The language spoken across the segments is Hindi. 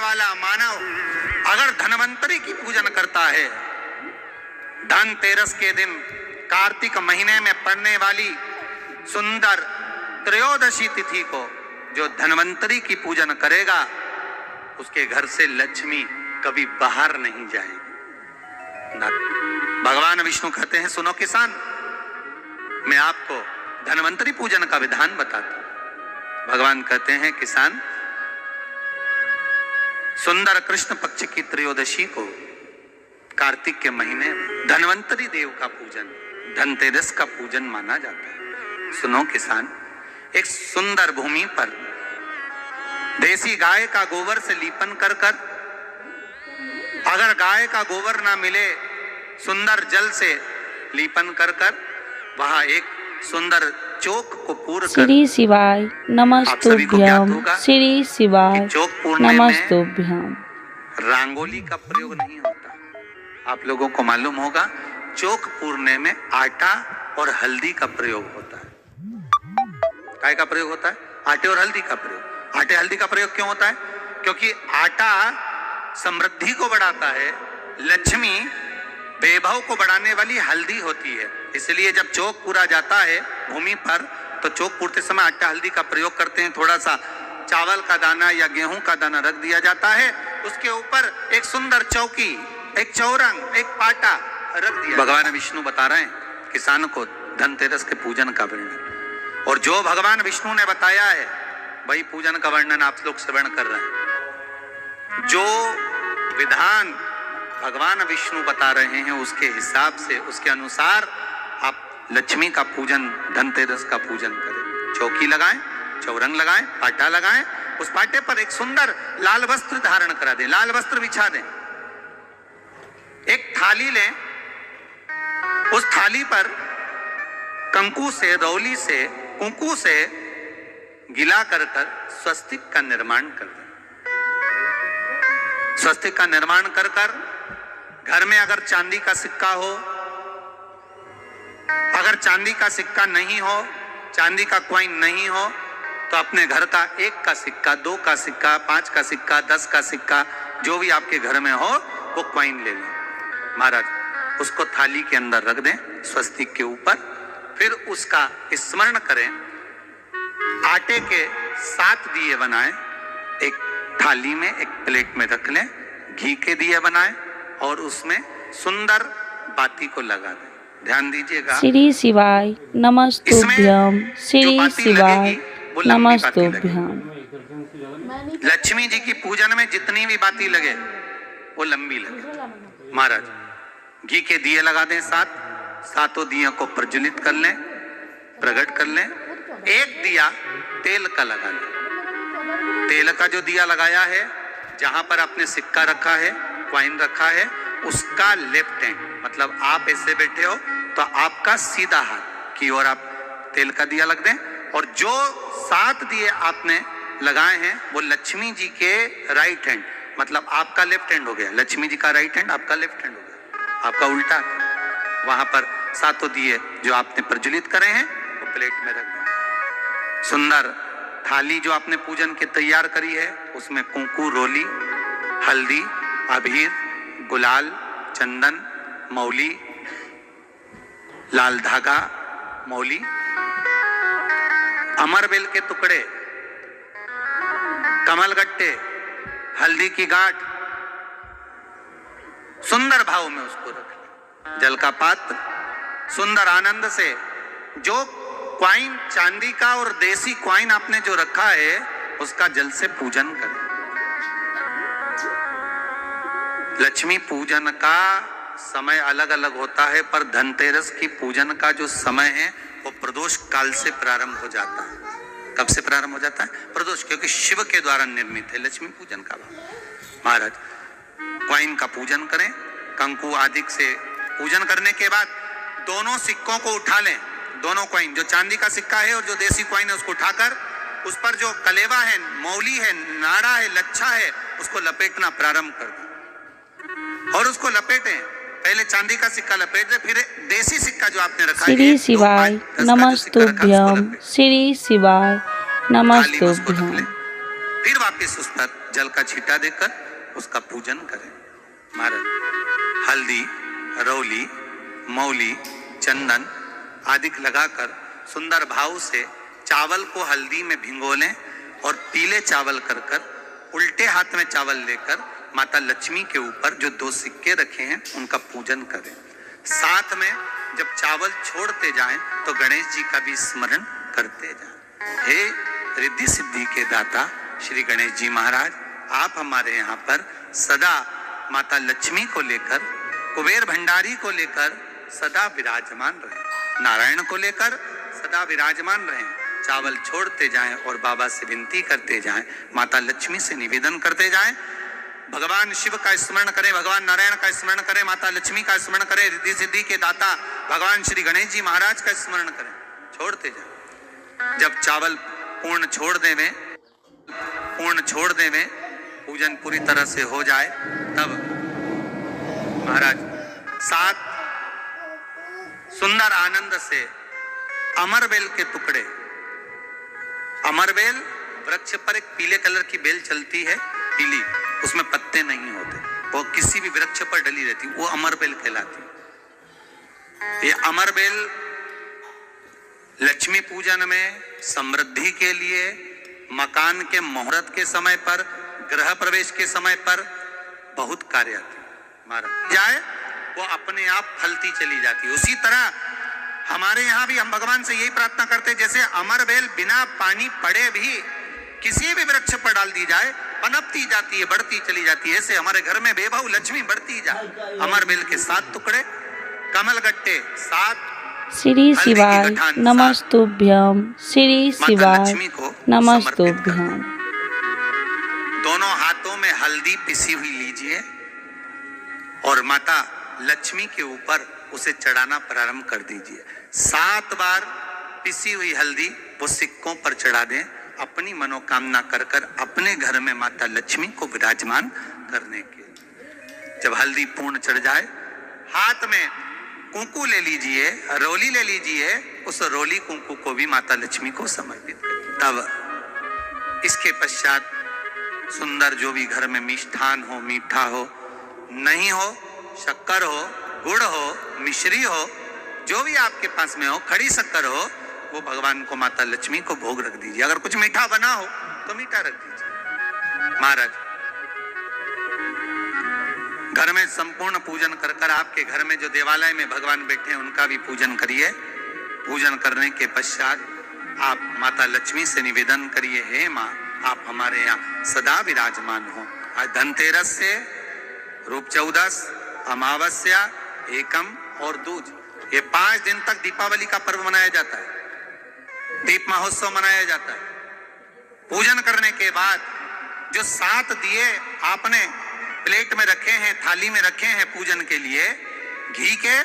वाला मानव अगर धन्वंतरी की पूजन करता है, धनतेरस के दिन कार्तिक महीने में पड़ने वाली सुंदर त्रयोदशी तिथि को जो धन्वंतरी की पूजन करेगा, उसके घर से लक्ष्मी कभी बाहर नहीं जाएगी। भगवान विष्णु कहते हैं, सुनो किसान, मैं आपको धन्वंतरी पूजन का विधान बताता हूं। भगवान कहते हैं, किसान, सुंदर कृष्ण पक्ष की त्रयोदशी को कार्तिक के महीने में धन्वंतरी देव का पूजन, धनतेरस का पूजन माना जाता है। सुनो किसान, एक सुंदर भूमि पर देसी गाय का गोबर से लीपन कर कर, अगर गाय का गोबर ना मिले, सुंदर जल से लीपन कर कर वहां एक सुंदर चौक को पूर्ण कर, श्री शिवाय नमस्तुभ्यम, श्री शिवाय चौक पूर्ण नमस्तुभ्यम। रंगोली का प्रयोग नहीं होता। आप लोगों को मालूम होगा, चौक पूरने में आटा और हल्दी का प्रयोग होता है। काय का प्रयोग होता है? आटे और हल्दी का प्रयोग। आटे हल्दी का प्रयोग क्यों होता है? क्योंकि आटा समृद्धि को बढ़ाता है, लक्ष्मी वैभव को बढ़ाने वाली हल्दी होती है। इसलिए जब चौक पूरा जाता है भूमि पर, तो चौक पूरते समय आटा हल्दी का प्रयोग करते हैं। थोड़ा सा चावल का दाना या गेहूं का दाना रख दिया जाता है, उसके ऊपर एक सुंदर चौकी, एक चौरंग, एक पाटा रख दिया। भगवान विष्णु बता रहे हैं किसान को धनतेरस के पूजन का वर्णन, और जो भगवान विष्णु ने बताया है वही पूजन का वर्णन आप लोग श्रवण कर रहे हैं। जो विधान भगवान विष्णु बता रहे हैं, उसके हिसाब से, उसके अनुसार आप लक्ष्मी का पूजन, धनतेरस का पूजन करें। चौकी लगाएं, चौरंग लगाएं, पाटा लगाएं, उस पाटे पर एक सुंदर लाल वस्त्र धारण करा दें, लाल वस्त्र बिछा दें। एक थाली लें, उस थाली पर कंकु से, रौली से, कुंकू से गिला कर कर स्वस्तिक का निर्माण कर दें। स्वस्तिक का निर्माण कर कर घर में अगर चांदी का सिक्का हो, अगर चांदी का सिक्का नहीं हो, चांदी का कॉइन नहीं हो, तो अपने घर का 1 का सिक्का, 2 का सिक्का, 5 का सिक्का, 10 का सिक्का, जो भी आपके घर में हो वो कॉइन ले लें महाराज, उसको थाली के अंदर रख दें स्वस्तिक के ऊपर। फिर उसका स्मरण करें, आटे के 7 दिए बनाएं, एक थाली में, एक प्लेट में रख लें, घी के दिए बनाएं और उसमें सुंदर बाती को लगा दें। ध्यान दीजिएगा, श्री शिवाय नमस्तुभ्यम, श्री शिवाय नमस्तुभ्यम। लक्ष्मी जी की पूजन में जितनी भी बाती लगे वो लंबी लगे महाराज। घी के दिए लगा दें 7, सातों दिया को प्रज्वलित कर लें, प्रकट कर लें। एक दिया तेल का लगा लें। तेल का जो दिया लगाया है, जहां पर आपने सिक्का रखा है, कॉइन रखा है, उसका लेफ्ट हैंड, मतलब आप ऐसे बैठे हो तो आपका सीधा हाथ की ओर आप तेल का दिया लग दें। और जो 7 दिए आपने लगाए हैं वो लक्ष्मी जी के राइट हैंड, मतलब आपका लेफ्ट हैंड हो गया, लक्ष्मी जी का राइट हैंड, आपका लेफ्ट हैंड हो गया, आपका उल्टा। वहां पर 7 दिए जो आपने प्रज्वलित करे हैं वो प्लेट में रख दें। सुंदर थाली जो आपने पूजन के तैयार करी है, उसमें कुंकू, रोली, हल्दी, अबीर, गुलाल, चंदन, मौली, लाल धागा, मौली, अमरबेल के टुकड़े, कमलगट्टे, हल्दी की गांठ, सुंदर भाव में उसको रख लें। जल का पात्र सुंदर आनंद से, जो क्वाइन चांदी का और देसी क्वाइन आपने जो रखा है उसका जल से पूजन करें। लक्ष्मी पूजन का समय अलग अलग होता है, पर धनतेरस की पूजन का जो समय है वो प्रदोष काल से प्रारंभ हो जाता है। कब से प्रारंभ हो जाता है? प्रदोष, क्योंकि शिव के द्वारा निर्मित है लक्ष्मी पूजन का भाव। महाराज क्वाइन का पूजन करें, कंकु आदि से पूजन करने के बाद दोनों सिक्कों को उठा लें। दोनों कॉइन, जो चांदी का सिक्का है और जो देसी कॉइन है, उसको उठाकर उस पर जो कलेवा है, मौली है, नाड़ा है, लच्छा है, उसको लपेटना प्रारंभ कर दें और उसको लपेटें। पहले चांदी का सिक्का लपेट दे, फिर देसी सिक्का जो आपने रखा है, श्री शिवाय नमस्तुभ्यम, श्री शिवाय नमस्तुभ्यम। फिर वापस उस पर जल का छींटा देकर उसका पूजन करें। महाराज हल्दी, रौली, मौली, चंदन आदि लगाकर सुंदर भाव से चावल को हल्दी में भिगो लें और पीले चावल कर उल्टे हाथ में चावल लेकर माता लक्ष्मी के ऊपर जो 2 सिक्के रखे हैं उनका पूजन करें। साथ में जब चावल छोड़ते जाएं तो गणेश जी का भी स्मरण करते जाएं। हे रिद्धि सिद्धि के दाता श्री गणेश जी महाराज, आप हमारे यहाँ पर सदा माता लक्ष्मी को लेकर, कुबेर भंडारी को लेकर सदा विराजमान रहें, नारायण को लेकर सदा विराजमान रहें। चावल छोड़ते जाएं और बाबा से विनती करते जाएं, माता लक्ष्मी से निवेदन करते जाएं, भगवान शिव का स्मरण करें, भगवान नारायण का स्मरण करें, माता लक्ष्मी का स्मरण करें, रिद्धि सिद्धि के दाता भगवान श्री गणेश जी महाराज का स्मरण करें, छोड़ते जाएं। जब चावल पूर्ण छोड़ देवे, पूजन पूरी तरह से हो जाए, तब महाराज 7 सुंदर आनंद से अमरबेल के टुकड़े, अमरबेल वृक्ष पर एक पीले कलर की बेल चलती है, पीली, उसमें पत्ते नहीं होते, वो किसी भी वृक्ष पर डली रहती, वो अमरबेल कहलाती। ये अमरबेल लक्ष्मी पूजन में, समृद्धि के लिए, मकान के मुहूर्त के समय पर, गृह प्रवेश के समय पर बहुत कार्य आती है। जाए वो अपने आप फलती चली जाती है। उसी तरह हमारे यहाँ भी हम भगवान से यही प्रार्थना करते हैं, जैसे अमरबेल बिना पानी पड़े भी किसी भी वृक्ष पर डाल दी जाए पनपती जाती है, बढ़ती चली जाती है, ऐसे हमारे घर में बेबहू लक्ष्मी बढ़ती जाए। अमरबेल के 7 टुकड़े, कमल गट्टे 7, श्री शिवाय नमस्तुभ्यम, श्री शिवाय नमस्तुभ्यम। दोनों हाथों में हल्दी पिसी हुई लीजिए और माता लक्ष्मी के ऊपर उसे चढ़ाना प्रारंभ कर दीजिए। 7 बार पिसी हुई हल्दी वो सिक्कों पर चढ़ा दें, अपनी मनोकामना कर अपने घर में माता लक्ष्मी को विराजमान करने के। जब हल्दी पूर्ण चढ़ जाए, हाथ में कुंकू ले लीजिए, रोली ले लीजिए, उस रोली कुंकू को भी माता लक्ष्मी को समर्पित करें। तब इसके पश्चात सुंदर जो भी घर में मिष्ठान हो, मीठा हो, नहीं हो, शक्कर हो, गुड़ हो, मिश्री हो, जो भी आपके पास में हो, खड़ी शक्कर हो, वो भगवान को, माता लक्ष्मी को भोग रख दीजिए। अगर कुछ मीठा बना हो तो मीठा रख दीजिए। महाराज घर में संपूर्ण पूजन कर आपके घर में जो देवालय में भगवान बैठे हैं उनका भी पूजन करिए। पूजन करने के पश्चात आप माता लक्ष्मी से निवेदन करिए, हे माँ, आप हमारे यहाँ सदा विराजमान हो। आज धनतेरस से रूप 14, अमावस्या, एकम और दूज, ये 5 दिन तक दीपावली का पर्व मनाया जाता है, दीप महोत्सव मनाया जाता है। पूजन करने के बाद जो 7 दिए आपने प्लेट में रखे हैं, थाली में रखे हैं पूजन के लिए, घी के,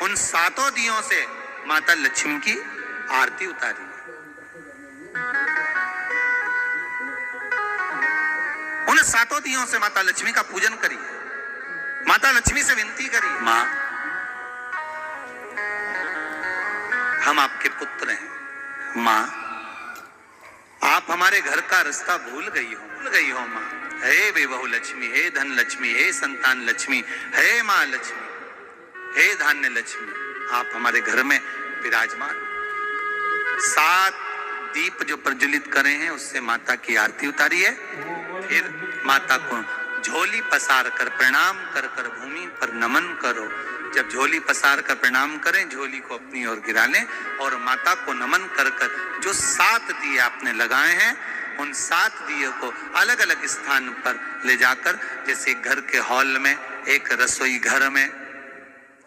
उन 7 दियों से माता लक्ष्मी की आरती उतारिए। उन 7 दियों से माता लक्ष्मी का पूजन करिए। माता लक्ष्मी से विनती करिए, माँ, हम आपके पुत्र हैं। माँ, आप हमारे घर का रास्ता भूल गई हो माँ। हे बेबहू लक्ष्मी, हे धन लक्ष्मी, हे संतान लक्ष्मी, हे माँ लक्ष्मी, हे धान्य लक्ष्मी, आप हमारे घर में विराजमान। 7 दीप जो प्रज्वलित करे हैं उससे माता की आरती उतारिए। फिर माता को झोली पसार कर प्रणाम कर भूमि पर नमन करो। जब झोली पसार कर प्रणाम करें, झोली को अपनी ओर गिरा लें और माता को नमन कर जो 7 दिए आपने लगाए हैं, उन 7 दिए को अलग अलग स्थान पर ले जाकर, जैसे घर के हॉल में, एक रसोई घर में,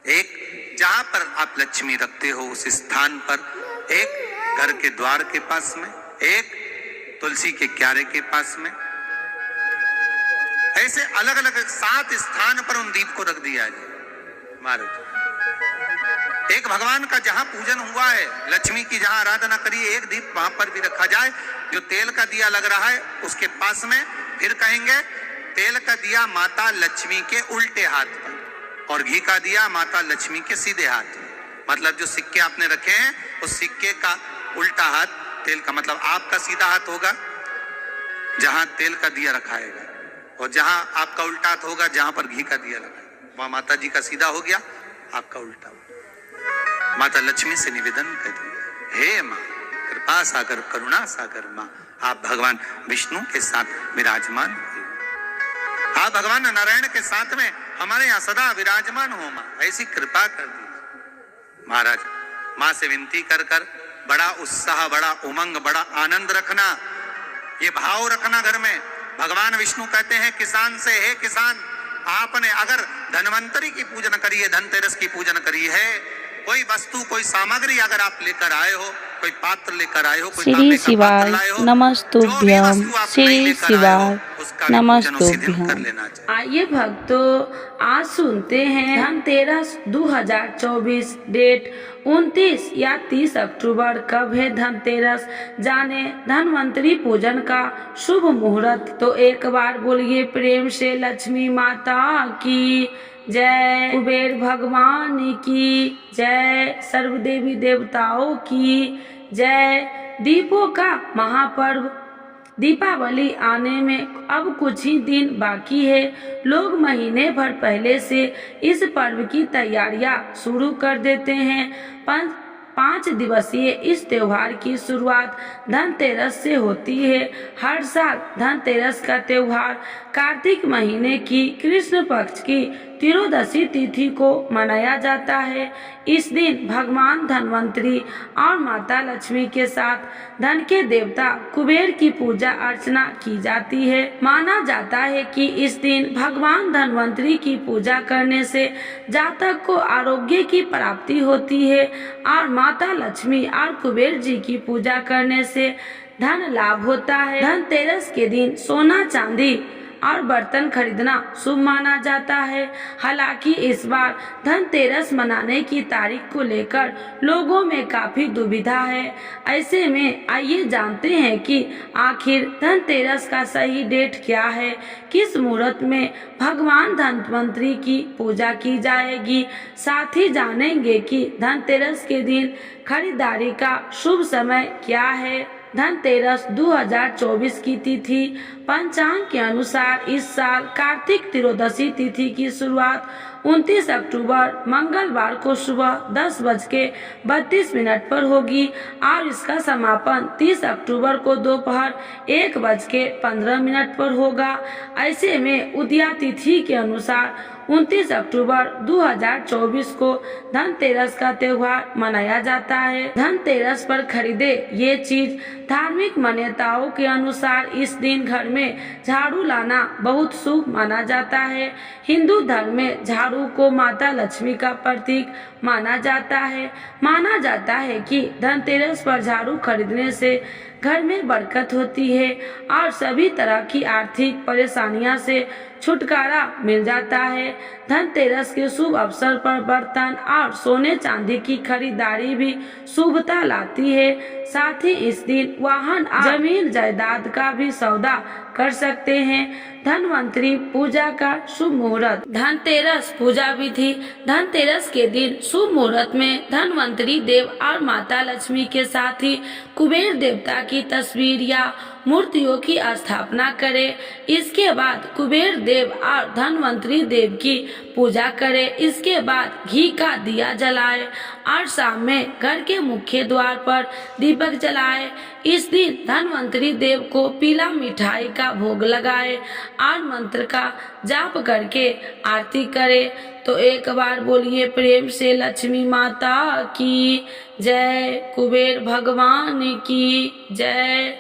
एक जहां पर आप लक्ष्मी रखते हो उस स्थान पर, एक घर के द्वार के पास में, एक तुलसी के क्यारे के पास में, ऐसे अलग अलग 7 स्थान पर उन दीप को रख दिया जाए। महाराज एक भगवान का जहां पूजन हुआ है, लक्ष्मी की जहां आराधना करिए, एक दीप वहां पर भी रखा जाए। जो तेल का दिया लग रहा है उसके पास में, फिर कहेंगे तेल का दिया माता लक्ष्मी के उल्टे हाथ पर और घी का दिया माता लक्ष्मी के सीधे हाथ में। मतलब जो सिक्के आपने रखे हैं उस सिक्के का उल्टा हाथ तेल का, मतलब आपका सीधा हाथ होगा जहां तेल का दिया रखाएगा, और जहां आपका उल्टा हाथ होगा, जहां पर घी का दिया लगा, वहां माता जी का सीधा हो गया, आपका उल्टा हो। माता लक्ष्मी से निवेदन कर दिया, हे माँ कृपा सागर करुणा सागर माँ, आप भगवान विष्णु के साथ विराजमान हो, आप भगवान नारायण के साथ में हमारे यहाँ सदा विराजमान हो माँ, ऐसी कृपा कर दी। महाराज माँ से विनती कर कर बड़ा उत्साह, बड़ा उमंग, बड़ा आनंद रखना, ये भाव रखना घर में। भगवान विष्णु कहते हैं किसान से, हे किसान, आपने अगर धन्वंतरी की पूजन करी है, धनतेरस की पूजन करी है, कोई वस्तु कोई सामग्री अगर आप लेकर आए हो, कोई पात्र लेकर आए हो, कोई श्री शिवाय नमस्तुभ्यम, श्री शिवाय नमस्तुभ्यम। आइए भक्तों, आज सुनते हैं धनतेरस 2024, डेट 29 या 30 अक्टूबर। कब है धनतेरस, जाने धनवंतरी पूजन का शुभ मुहूर्त। तो एक बार बोलिए प्रेम से लक्ष्मी माता की जय, कुबेर भगवान की जय, सर्व देवी देवताओं की जय। दीपों का महापर्व दीपावली आने में अब कुछ ही दिन बाकी है। लोग महीने भर पहले से इस पर्व की तैयारियां शुरू कर देते हैं। 5 दिवसीय इस त्योहार की शुरुआत धनतेरस से होती है। हर साल धनतेरस का त्योहार कार्तिक महीने की कृष्ण पक्ष की त्रयोदशी तिथि को मनाया जाता है। इस दिन भगवान धन्वंतरी और माता लक्ष्मी के साथ धन के देवता कुबेर की पूजा अर्चना की जाती है। माना जाता है कि इस दिन भगवान धन्वंतरी की पूजा करने से जातक को आरोग्य की प्राप्ति होती है और माता लक्ष्मी और कुबेर जी की पूजा करने से धन लाभ होता है। धनतेरस के दिन सोना चांदी और बर्तन खरीदना शुभ माना जाता है। हालांकि इस बार धनतेरस मनाने की तारीख को लेकर लोगों में काफी दुविधा है। ऐसे में आइए जानते हैं कि आखिर धनतेरस का सही डेट क्या है, किस मुहूर्त में भगवान धन्वंतरी की पूजा की जाएगी। साथ ही जानेंगे कि धनतेरस के दिन खरीदारी का शुभ समय क्या है। धनतेरस 2024 की तिथि पंचांग के अनुसार इस साल कार्तिक त्रयोदशी तिथि की शुरुआत 29 अक्टूबर मंगलवार को सुबह 10:32 पर होगी और इसका समापन 30 अक्टूबर को दोपहर 1:15 पर होगा। ऐसे में उदया तिथि के अनुसार 29 अक्टूबर 2024 को धनतेरस का त्योहार मनाया जाता है। धनतेरस पर खरीदे ये चीज धार्मिक मान्यताओं के अनुसार इस दिन घर में झाड़ू लाना बहुत शुभ माना जाता है। हिंदू धर्म में झाड़ू को माता लक्ष्मी का प्रतीक माना जाता है। माना जाता है कि धनतेरस पर झाड़ू खरीदने से घर में बरकत होती है और सभी तरह की आर्थिक परेशानियां से छुटकारा मिल जाता है। धनतेरस के शुभ अवसर पर बर्तन और सोने चांदी की खरीदारी भी शुभता लाती है। साथ ही इस दिन वाहन और जमीन जायदाद का भी सौदा कर सकते हैं। धनवंतरी पूजा का शुभ मुहूर्त। धनतेरस पूजा विधि। धनतेरस के दिन शुभ मुहूर्त में धनवंतरी देव और माता लक्ष्मी के साथ ही कुबेर देवता की तस्वीर या मूर्तियों की स्थापना करें। इसके बाद कुबेर देव और धनवंतरी देव की पूजा करें। इसके बाद घी का दिया जलाए और शाम में घर के मुख्य द्वार पर दीपक जलाए। इस दिन धनवंतरी देव को पीला मिठाई का भोग लगाए और मंत्र का जाप करके आरती करे। तो एक बार बोलिए प्रेम से लक्ष्मी माता की जय, कुबेर भगवान की जय।